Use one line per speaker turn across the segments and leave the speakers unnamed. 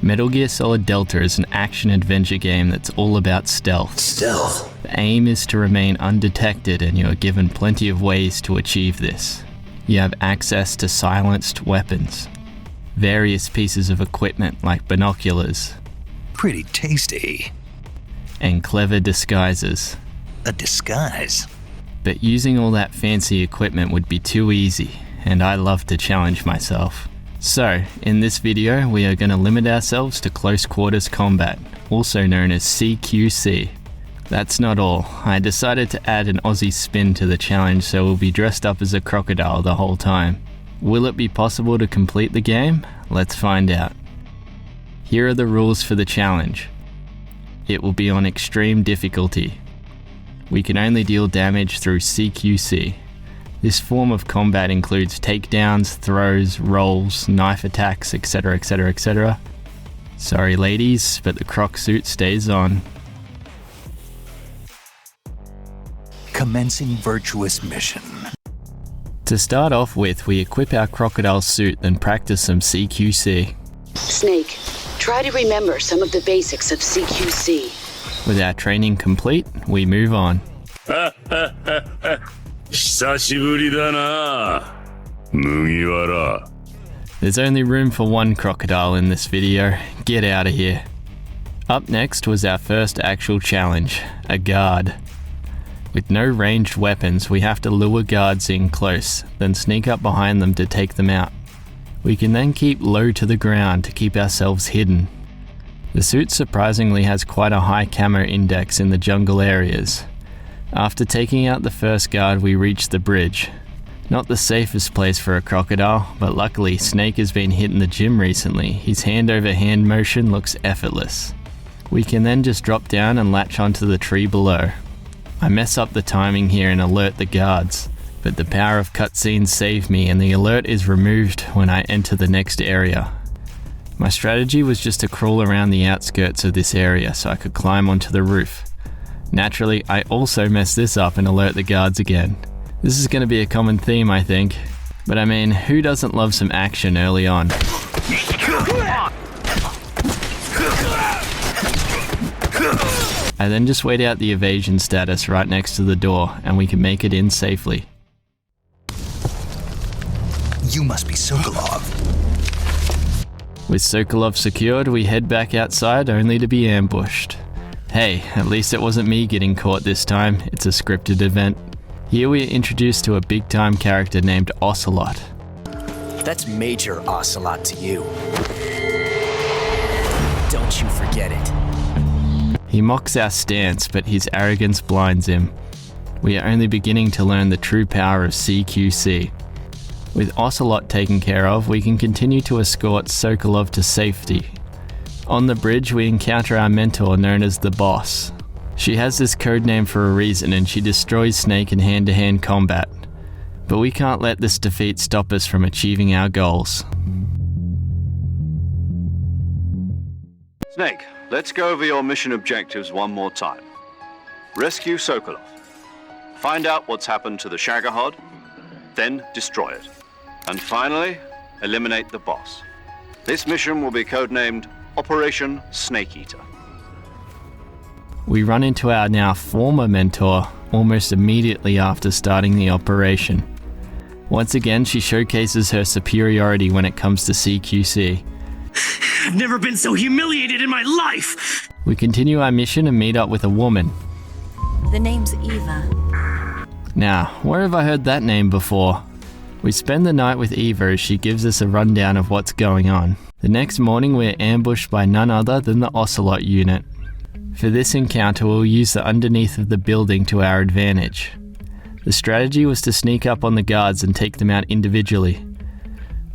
Metal Gear Solid Delta is an action-adventure game that's all about stealth.
Stealth?
The aim is to remain undetected, and you are given plenty of ways to achieve this. You have access to silenced weapons, various pieces of equipment like binoculars,
Pretty tasty.
and clever disguises.
A disguise?
But using all that fancy equipment would be too easy, and I love to challenge myself. So, in this video, we are going to limit ourselves to close quarters combat, also known as CQC. That's not all. I decided to add an Aussie spin to the challenge, so we'll be dressed up as a crocodile the whole time. Will it be possible to complete the game? Let's find out. Here are the rules for the challenge. It will be on extreme difficulty. We can only deal damage through CQC. This form of combat includes takedowns, throws, rolls, knife attacks, etc, etc, etc. Sorry ladies, but the croc suit stays on.
Commencing Virtuous Mission.
To start off with, we equip our crocodile suit and practice some CQC.
Snake, try to remember some of the basics of CQC.
With our training complete, we move on.
久しぶりだな、麦わら。
There's only room for one crocodile in this video. Get out of here. Up next was our first actual challenge, a guard. With no ranged weapons, we have to lure guards in close, then sneak up behind them to take them out. We can then keep low to the ground to keep ourselves hidden. The suit surprisingly has quite a high camo index in the jungle areas. After taking out the first guard, we reach the bridge. Not the safest place for a crocodile, but luckily Snake has been hit in the gym recently. His hand-over-hand motion looks effortless. We can then just drop down and latch onto the tree below. I mess up the timing here and alert the guards, but the power of cutscenes saved me and the alert is removed when I enter the next area. My strategy was just to crawl around the outskirts of this area so I could climb onto the roof. Naturally, I also mess this up and alert the guards again. This is going to be a common theme, I think. But I mean, who doesn't love some action early on? I then just wait out the evasion status right next to the door and we can make it in safely.
You must be Sokolov.
With Sokolov secured, we head back outside only to be ambushed. Hey, at least it wasn't me getting caught this time, it's a scripted event. Here we are introduced to a big-time character named Ocelot.
That's Major Ocelot to you. Don't you forget it.
He mocks our stance, but his arrogance blinds him. We are only beginning to learn the true power of CQC. With Ocelot taken care of, we can continue to escort Sokolov to safety. On the bridge, we encounter our mentor known as the Boss. She has this codename for a reason and she destroys Snake in hand-to-hand combat. But we can't let this defeat stop us from achieving our goals.
Snake, let's go over your mission objectives one more time. Rescue Sokolov. Find out what's happened to the Shagohod, then destroy it. And finally, eliminate the boss. This mission will be codenamed Operation Snake Eater.
We run into our now former mentor almost immediately after starting the operation. Once again, she showcases her superiority when it comes to CQC.
I've never been so humiliated in my life!
We continue our mission and meet up with a woman.
The name's Eva.
Now, where have I heard that name before? We spend the night with Eva as she gives us a rundown of what's going on. The next morning we're ambushed by none other than the Ocelot unit. For this encounter we'll use the underneath of the building to our advantage. The strategy was to sneak up on the guards and take them out individually.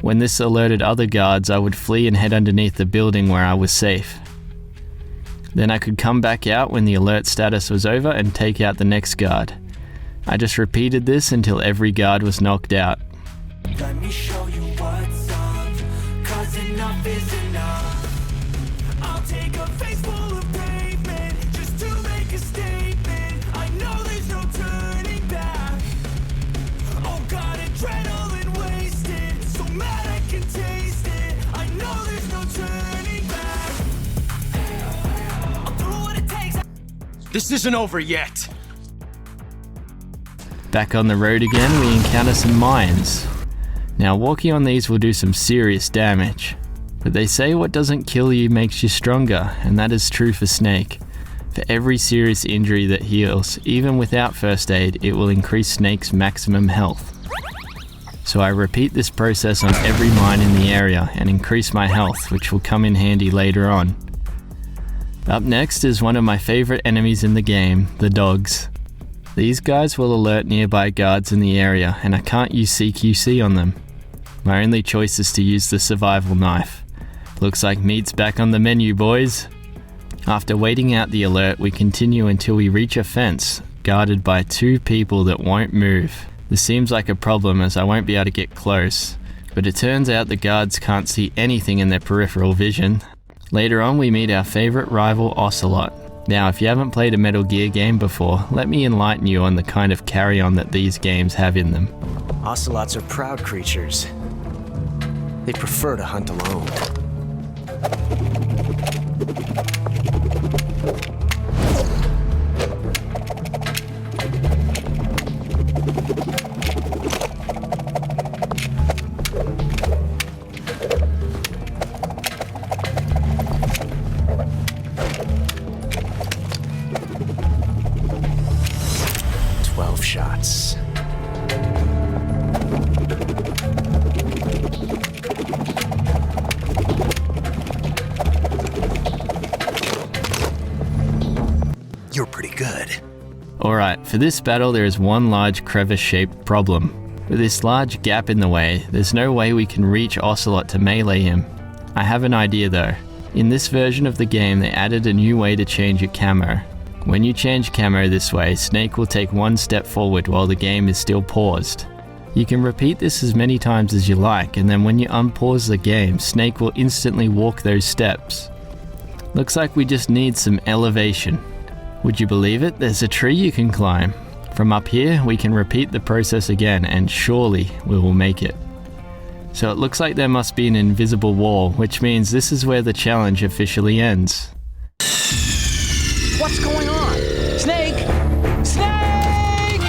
When this alerted other guards, I would flee and head underneath the building where I was safe. Then I could come back out when the alert status was over and take out the next guard. I just repeated this until every guard was knocked out.
Let me show you what's up, 'cause enough is enough. I'll take a face full of pavement just to make a statement. I know there's no turning back. Oh God, adrenaline wasted, so mad I can taste it. I know there's no turning back.
This isn't over yet.
Back on the road again, we encounter some mines. Now walking on these will do some serious damage, but they say what doesn't kill you makes you stronger, and that is true for Snake. For every serious injury that heals, even without first aid, it will increase Snake's maximum health. So I repeat this process on every mine in the area and increase my health, which will come in handy later on. Up next is one of my favorite enemies in the game, the dogs. These guys will alert nearby guards in the area, and I can't use CQC on them. My only choice is to use the survival knife. Looks like meat's back on the menu, boys. After waiting out the alert, we continue until we reach a fence, guarded by 2 people that won't move. This seems like a problem as I won't be able to get close, but it turns out the guards can't see anything in their peripheral vision. Later on we meet our favourite rival Ocelot. Now if you haven't played a Metal Gear game before, let me enlighten you on the kind of carry-on that these games have in them.
Ocelots are proud creatures. They prefer to hunt alone. Shots.
You're pretty good.
Alright, for this battle there is one large crevice-shaped problem. With this large gap in the way, there's no way we can reach Ocelot to melee him. I have an idea though. In this version of the game they added a new way to change your camo. When you change camo this way, Snake will take 1 step forward while the game is still paused. You can repeat this as many times as you like, and then when you unpause the game, Snake will instantly walk those steps. Looks like we just need some elevation. Would you believe it? There's a tree you can climb. From up here, we can repeat the process again, and surely we will make it. So it looks like there must be an invisible wall, which means this is where the challenge officially ends.
What's going on? Snake! Snake!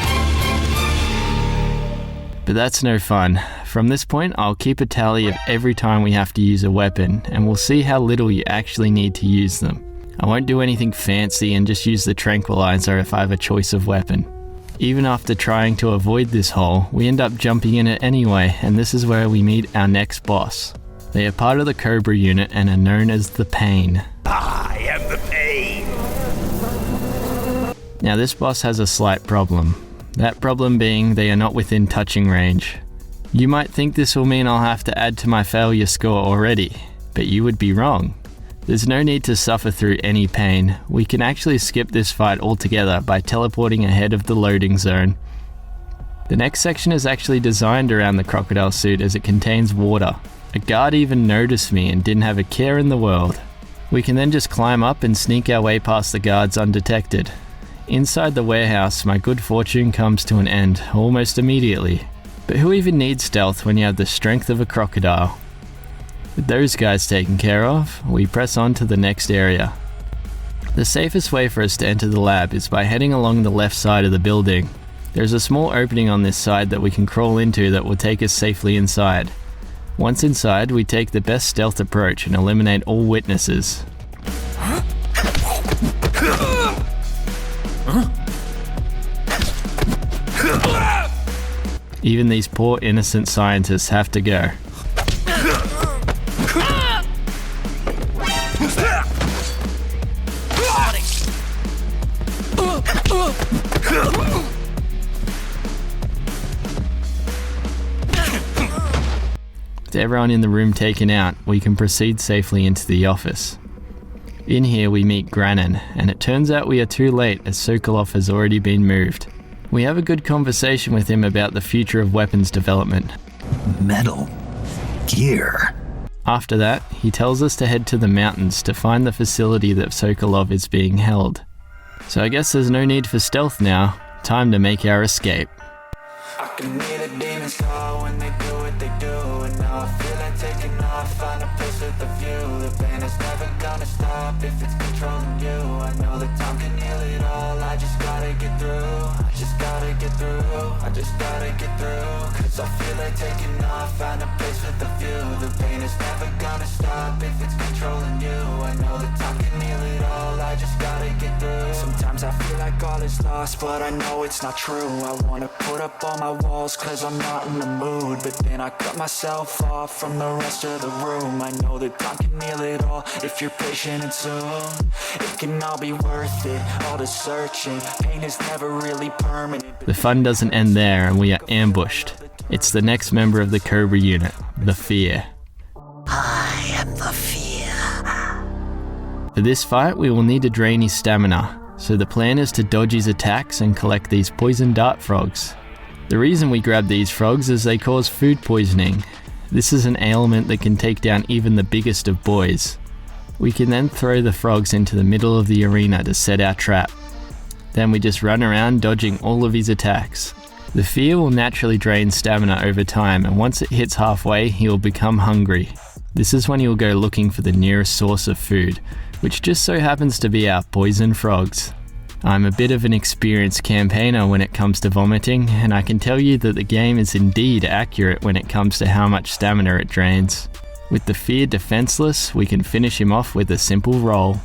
But that's no fun. From this point, I'll keep a tally of every time we have to use a weapon, and we'll see how little you actually need to use them. I won't do anything fancy and just use the tranquilizer if I have a choice of weapon. Even after trying to avoid this hole, we end up jumping in it anyway, and this is where we meet our next boss. They are part of the Cobra unit and are known as the Pain.
I am the pain.
Now this boss has a slight problem. That problem being they are not within touching range. You might think this will mean I'll have to add to my failure score already, but you would be wrong. There's no need to suffer through any pain. We can actually skip this fight altogether by teleporting ahead of the loading zone. The next section is actually designed around the crocodile suit as it contains water. A guard even noticed me and didn't have a care in the world. We can then just climb up and sneak our way past the guards undetected. Inside the warehouse, my good fortune comes to an end almost immediately. But who even needs stealth when you have the strength of a crocodile? With those guys taken care of, we press on to the next area. The safest way for us to enter the lab is by heading along the left side of the building. There's a small opening on this side that we can crawl into that will take us safely inside. Once inside, we take the best stealth approach and eliminate all witnesses. Even these poor innocent scientists have to go. With everyone in the room taken out, we can proceed safely into the office. In here we meet Groznyj, and it turns out we are too late as Sokolov has already been moved. We have a good conversation with him about the future of weapons development.
Metal Gear.
After that, he tells us to head to the mountains to find the facility that Sokolov is being held. So I guess there's no need for stealth now. Time to make our escape.
I can hear the demons call when they do what they do, and now I feel like taking off, find a place with a view. The pain is never gonna stop. stop if it's controlling you. I know that time can heal it all. I just gotta get through. I just gotta get through. I just gotta get through. Cause I feel like taking off. Find a place with a view. The pain is never gonna stop if it's controlling you. I know that time can heal it all. I just gotta get through. Sometimes I feel like all is lost, but I know it's not true. I wanna put up all my walls cause I'm not in the mood, but then I cut myself off from the rest of the room. I know that time can heal it all if you're patient and soon. It can all be worth it, all the searching. Pain is never really permanent.
The fun doesn't end there and we are ambushed. It's the next member of the Cobra unit, the Fear.
I am the fear.
For this fight, we will need to drain his stamina, so the plan is to dodge his attacks and collect these poison dart frogs. The reason we grab these frogs is they cause food poisoning. This is an ailment that can take down even the biggest of boys. We can then throw the frogs into the middle of the arena to set our trap. Then we just run around dodging all of his attacks. The Fear will naturally drain stamina over time, and once it hits halfway, he will become hungry. This is when he will go looking for the nearest source of food, which just so happens to be our poison frogs. I'm a bit of an experienced campaigner when it comes to vomiting, and I can tell you that the game is indeed accurate when it comes to how much stamina it drains. With the Fear defenseless, we can finish him off with a simple roll.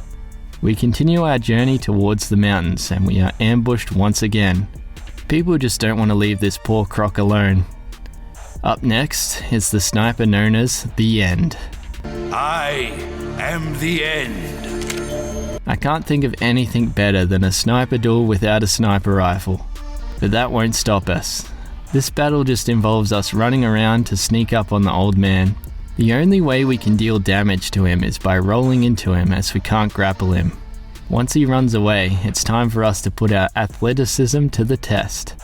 We continue our journey towards the mountains, and we are ambushed once again. People just don't want to leave this poor croc alone. Up next is the sniper known as The End.
I am the end.
I can't think of anything better than a sniper duel without a sniper rifle. But that won't stop us. This battle just involves us running around to sneak up on the old man. The only way we can deal damage to him is by rolling into him, as we can't grapple him. Once he runs away, it's time for us to put our athleticism to the test.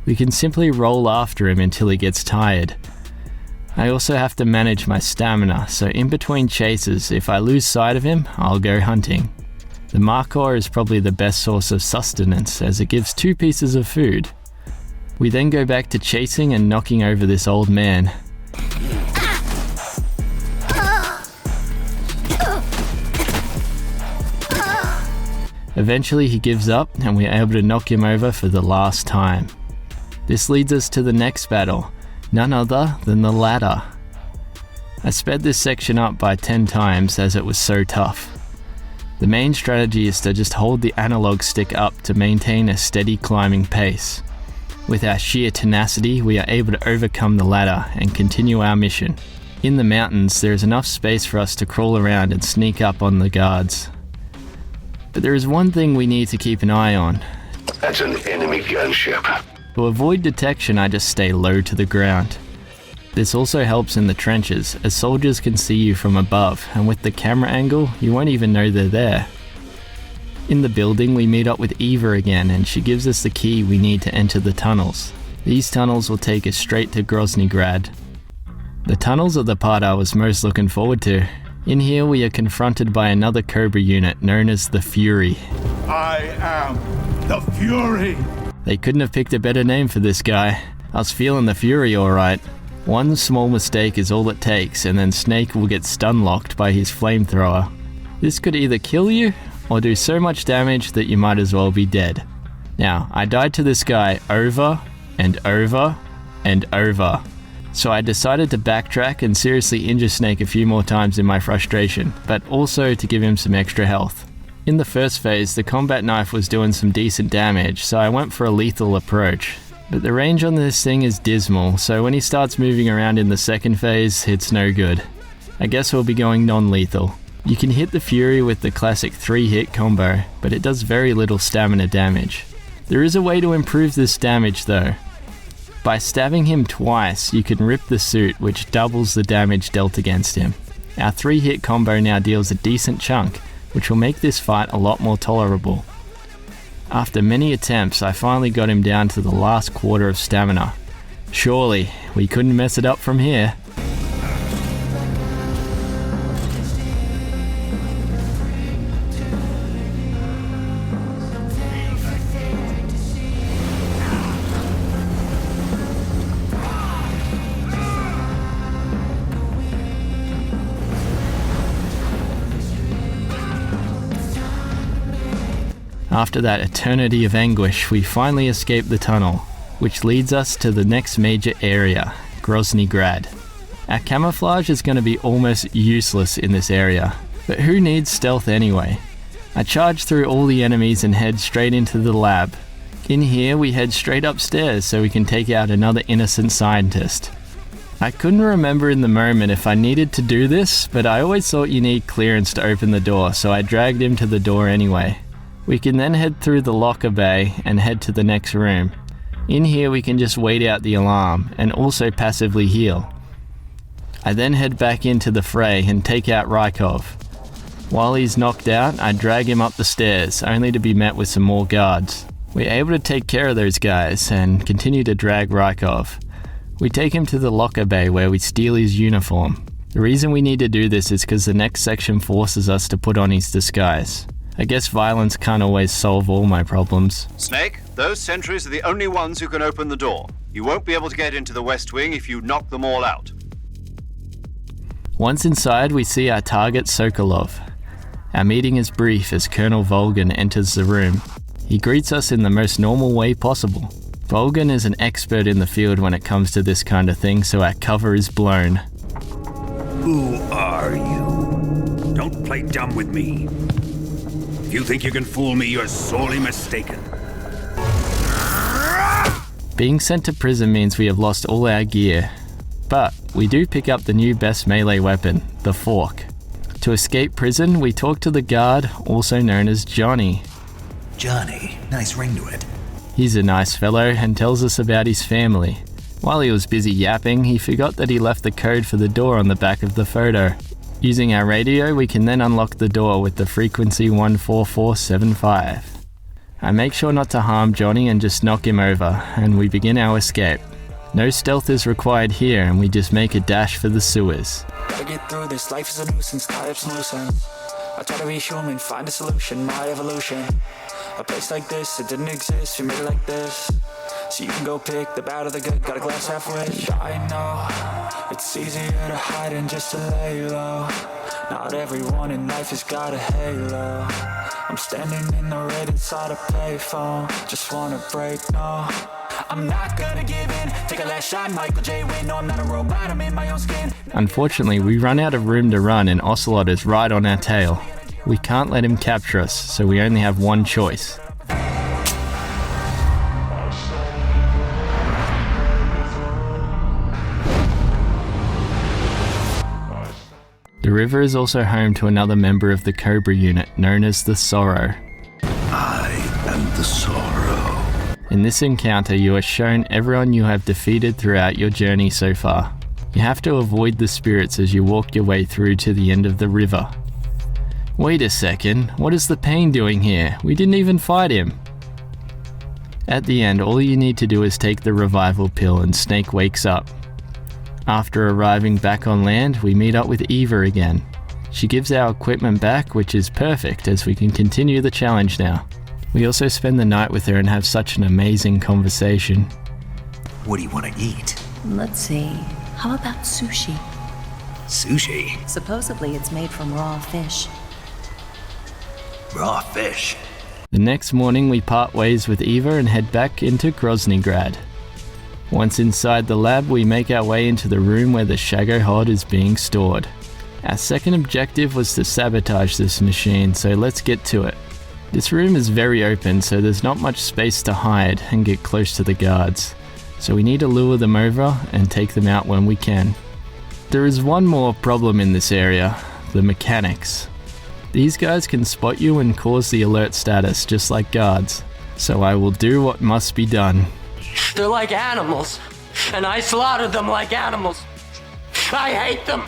We can simply roll after him until he gets tired. I also have to manage my stamina, so in between chases, if I lose sight of him, I'll go hunting. The Markhor is probably the best source of sustenance, as it gives 2 pieces of food. We then go back to chasing and knocking over this old man. Eventually he gives up and we're able to knock him over for the last time. This leads us to the next battle, none other than the ladder. I sped this section up by 10 times as it was so tough. The main strategy is to just hold the analog stick up to maintain a steady climbing pace. With our sheer tenacity, we are able to overcome the ladder and continue our mission. In the mountains, there is enough space for us to crawl around and sneak up on the guards. But there is one thing we need to keep an eye on.
That's an enemy gunship.
To avoid detection, I just stay low to the ground. This also helps in the trenches, as soldiers can see you from above, and with the camera angle, you won't even know they're there. In the building, we meet up with Eva again, and she gives us the key we need to enter the tunnels. These tunnels will take us straight to Groznyj Grad. The tunnels are the part I was most looking forward to. In here, we are confronted by another Cobra unit known as the Fury.
I am the Fury.
They couldn't have picked a better name for this guy. I was feeling the Fury alright. One small mistake is all it takes, and then Snake will get stun-locked by his flamethrower. This could either kill you, or do so much damage that you might as well be dead. Now, I died to this guy over, and over, and over. So I decided to backtrack and seriously injure Snake a few more times in my frustration, but also to give him some extra health. In the first phase, the combat knife was doing some decent damage, so I went for a lethal approach. But the range on this thing is dismal, so when he starts moving around in the second phase, it's no good. I guess we'll be going non-lethal. You can hit the Fury with the classic 3-hit combo, but it does very little stamina damage. There is a way to improve this damage though. By stabbing him twice, you can rip the suit, which doubles the damage dealt against him. Our 3-hit combo now deals a decent chunk, which will make this fight a lot more tolerable. After many attempts, I finally got him down to the last quarter of stamina. Surely, we couldn't mess it up from here. After that eternity of anguish, we finally escape the tunnel, which leads us to the next major area, Groznyj Grad. Our camouflage is going to be almost useless in this area, but who needs stealth anyway? I charge through all the enemies and head straight into the lab. In here we head straight upstairs so we can take out another innocent scientist. I couldn't remember in the moment if I needed to do this, but I always thought you need clearance to open the door, so I dragged him to the door anyway. We can then head through the locker bay and head to the next room. In here we can just wait out the alarm and also passively heal. I then head back into the fray and take out Rykov. While he's knocked out, I drag him up the stairs, only to be met with some more guards. We're able to take care of those guys and continue to drag Rykov. We take him to the locker bay where we steal his uniform. The reason we need to do this is because the next section forces us to put on his disguise. I guess violence can't always solve all my problems.
Snake, those sentries are the only ones who can open the door. You won't be able to get into the West Wing if you knock them all out.
Once inside, we see our target Sokolov. Our meeting is brief as Colonel Volgan enters the room. He greets us in the most normal way possible. Volgan is an expert in the field when it comes to this kind of thing, so our cover is blown.
Who are you? Don't play dumb with me. If you think you can fool me, you're sorely mistaken.
Being sent to prison means we have lost all our gear, but we do pick up the new best melee weapon, the fork. To escape prison, we talk to the guard, also known as Johnny.
Johnny, nice ring to it.
He's a nice fellow and tells us about his family. While he was busy yapping, he forgot that he left the code for the door on the back of the photo. Using our radio, we can then unlock the door with the frequency 14475. I make sure not to harm Johnny and just knock him over, and we begin our escape. No stealth is required here, and we just make a dash for the sewers.
Gotta get through this, life is a nuisance, tie up some loose ends. I try to be human, find a solution, my evolution. A place like this, it didn't exist, we made it like this. So you can go pick the bad or the good, got a glass halfway. I know, it's easier to hide than just to lay low. Not everyone in life has got a halo. I'm standing in the red inside a payphone. Just wanna break, no. I'm not gonna give in, take a last shot, Michael J. Win. No, I'm not a robot, I'm in my own skin.
Unfortunately, we run out of room to run and Ocelot is right on our tail. We can't let him capture us, so we only have one choice. The river is also home to another member of the Cobra unit, known as the Sorrow.
I am the Sorrow.
In this encounter, you are shown everyone you have defeated throughout your journey so far. You have to avoid the spirits as you walk your way through to the end of the river. Wait a second, what is the Pain doing here? We didn't even fight him. At the end, all you need to do is take the revival pill and Snake wakes up. After arriving back on land, we meet up with Eva again. She gives our equipment back, which is perfect as we can continue the challenge now. We also spend the night with her and have such an amazing conversation.
What do you want to eat?
Let's see. How about sushi?
Sushi?
Supposedly it's made from raw fish.
Raw fish?
The next morning we part ways with Eva and head back into Groznyj Grad. Once inside the lab, we make our way into the room where the Shagohod is being stored. Our second objective was to sabotage this machine, so let's get to it. This room is very open, so there's not much space to hide and get close to the guards. So we need to lure them over and take them out when we can. There is one more problem in this area, the mechanics. These guys can spot you and cause the alert status just like guards, so I will do what must be done.
They're like animals, and I slaughtered them like animals. I hate them!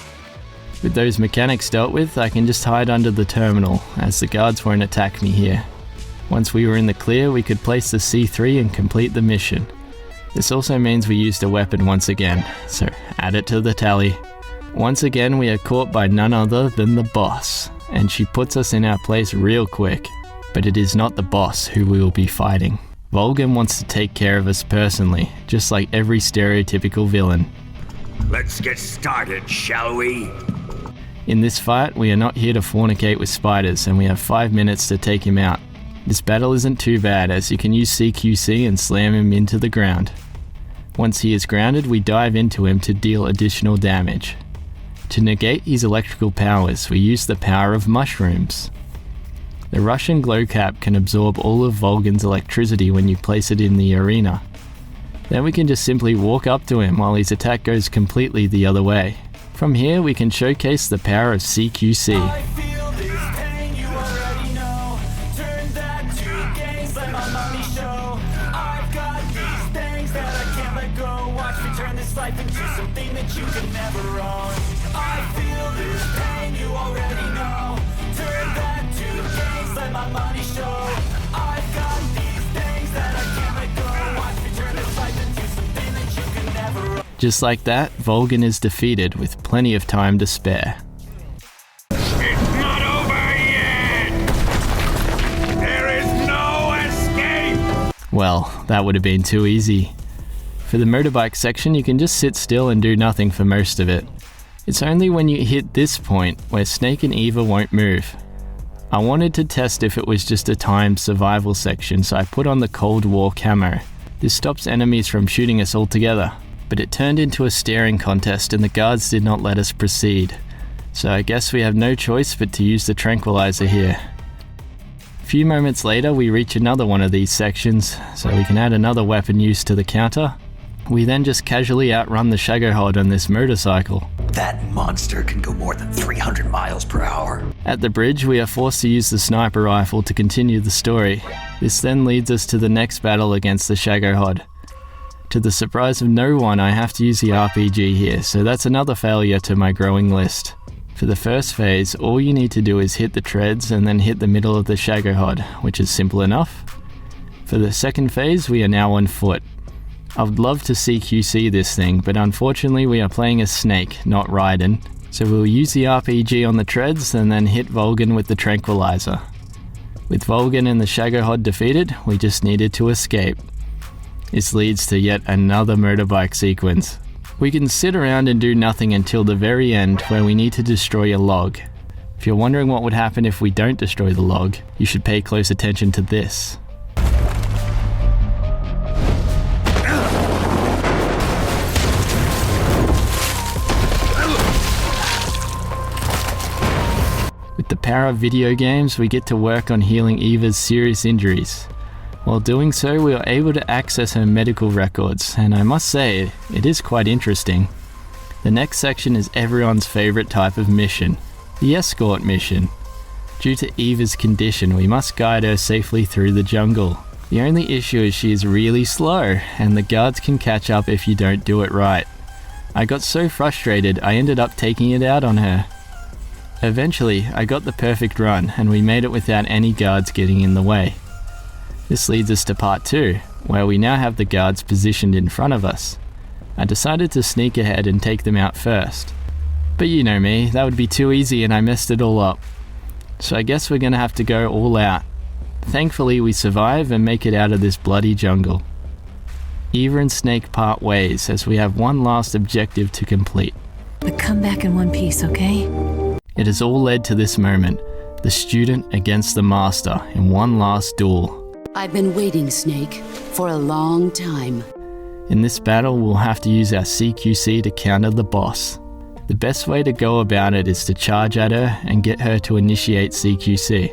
With those mechanics dealt with, I can just hide under the terminal, as the guards won't attack me here. Once we were in the clear, we could place the C3 and complete the mission. This also means we used a weapon once again, so add it to the tally. Once again, we are caught by none other than the boss, and she puts us in our place real quick. But it is not the boss who we will be fighting. Volgan wants to take care of us personally, just like every stereotypical villain.
Let's get started, shall we?
In this fight, we are not here to fornicate with spiders, and we have 5 minutes to take him out. This battle isn't too bad, as you can use CQC and slam him into the ground. Once he is grounded, we dive into him to deal additional damage. To negate his electrical powers, we use the power of mushrooms. The Russian glow cap can absorb all of Volgan's electricity when you place it in the arena. Then we can just simply walk up to him while his attack goes completely the other way. From here, we can showcase the power of CQC.
I feel this pain, you already know. Turn that to gains, let my money show. I've got these things that I can't let go. Watch me turn this life into something that you can never own. I feel this pain, you already know. Turn that to gains, let my money show. I've got these things that I can't let go. Watch me turn this life into something that you can never own.
Just like that, Volgan is defeated with plenty of time to spare.
It's not over yet! There is no escape!
Well, that would have been too easy. For the motorbike section, you can just sit still and do nothing for most of it. It's only when you hit this point where Snake and Eva won't move. I wanted to test if it was just a timed survival section, so I put on the Cold War camo. This stops enemies from shooting us altogether. But it turned into a staring contest and the guards did not let us proceed. So I guess we have no choice but to use the tranquilizer here. A few moments later we reach another one of these sections, so we can add another weapon use to the counter. We then just casually outrun the Shagohod on this motorcycle.
That monster can go more than 300 miles per hour.
At the bridge we are forced to use the sniper rifle to continue the story. This then leads us to the next battle against the Shagohod. To the surprise of no one, I have to use the RPG here, so that's another failure to my growing list. For the first phase, all you need to do is hit the treads and then hit the middle of the Shagohod, which is simple enough. For the second phase, we are now on foot. I would love to CQC this thing, but unfortunately we are playing as Snake, not Raiden, so we'll use the RPG on the treads and then hit Volgan with the tranquilizer. With Volgan and the Shagohod defeated, we just needed to escape. This leads to yet another motorbike sequence. We can sit around and do nothing until the very end where we need to destroy a log. If you're wondering what would happen if we don't destroy the log, you should pay close attention to this. With the power of video games, we get to work on healing Eva's serious injuries. While doing so, we are able to access her medical records, and I must say, it is quite interesting. The next section is everyone's favourite type of mission, the escort mission. Due to Eva's condition, we must guide her safely through the jungle. The only issue is she is really slow, and the guards can catch up if you don't do it right. I got so frustrated, I ended up taking it out on her. Eventually, I got the perfect run, and we made it without any guards getting in the way. This leads us to part 2, where we now have the guards positioned in front of us. I decided to sneak ahead and take them out first. But you know me, that would be too easy and I messed it all up. So I guess we're gonna have to go all out. Thankfully we survive and make it out of this bloody jungle. Eva and Snake part ways as we have one last objective to complete.
But come back in one piece, okay?
It has all led to this moment, the student against the master in one last duel.
I've been waiting, Snake, for a long time.
In this battle, we'll have to use our CQC to counter the boss. The best way to go about it is to charge at her and get her to initiate CQC.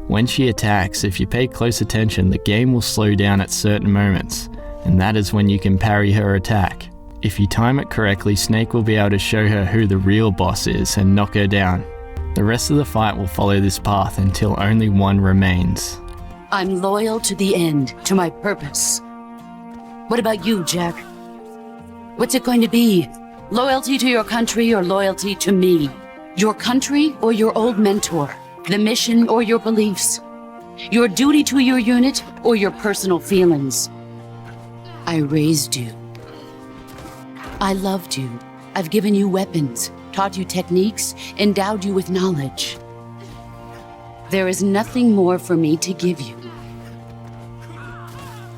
When she attacks, if you pay close attention, the game will slow down at certain moments, and that is when you can parry her attack. If you time it correctly, Snake will be able to show her who the real boss is and knock her down. The rest of the fight will follow this path until only one remains.
I'm loyal to the end, to my purpose. What about you, Jack? What's it going to be? Loyalty to your country or loyalty to me? Your country or your old mentor? The mission or your beliefs? Your duty to your unit or your personal feelings? I raised you. I loved you. I've given you weapons, taught you techniques, endowed you with knowledge. There is nothing more for me to give you.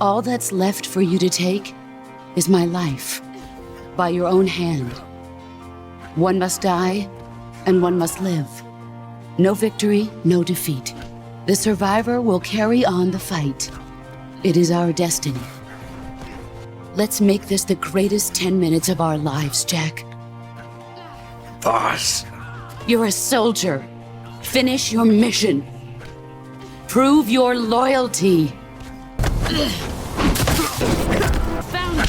All that's left for you to take is my life, by your own hand. One must die, and one must live. No victory, no defeat. The survivor will carry on the fight. It is our destiny. Let's make this the greatest 10 minutes of our lives, Jack.
Boss.
You're a soldier. Finish your mission. Prove your loyalty. Found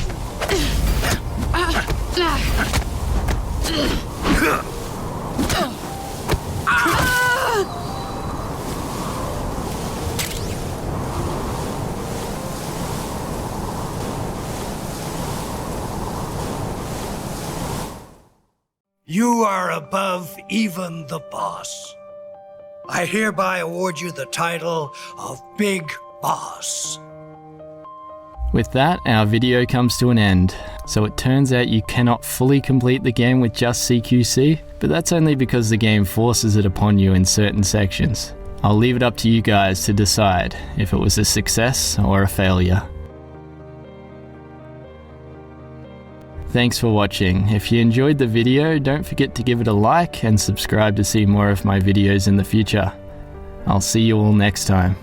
You are above even the boss. I hereby award you the title of Big Boss.
With that, our video comes to an end. So it turns out you cannot fully complete the game with just CQC, but that's only because the game forces it upon you in certain sections. I'll leave it up to you guys to decide if it was a success or a failure. Thanks for watching. If you enjoyed the video, don't forget to give it a like and subscribe to see more of my videos in the future. I'll see you all next time.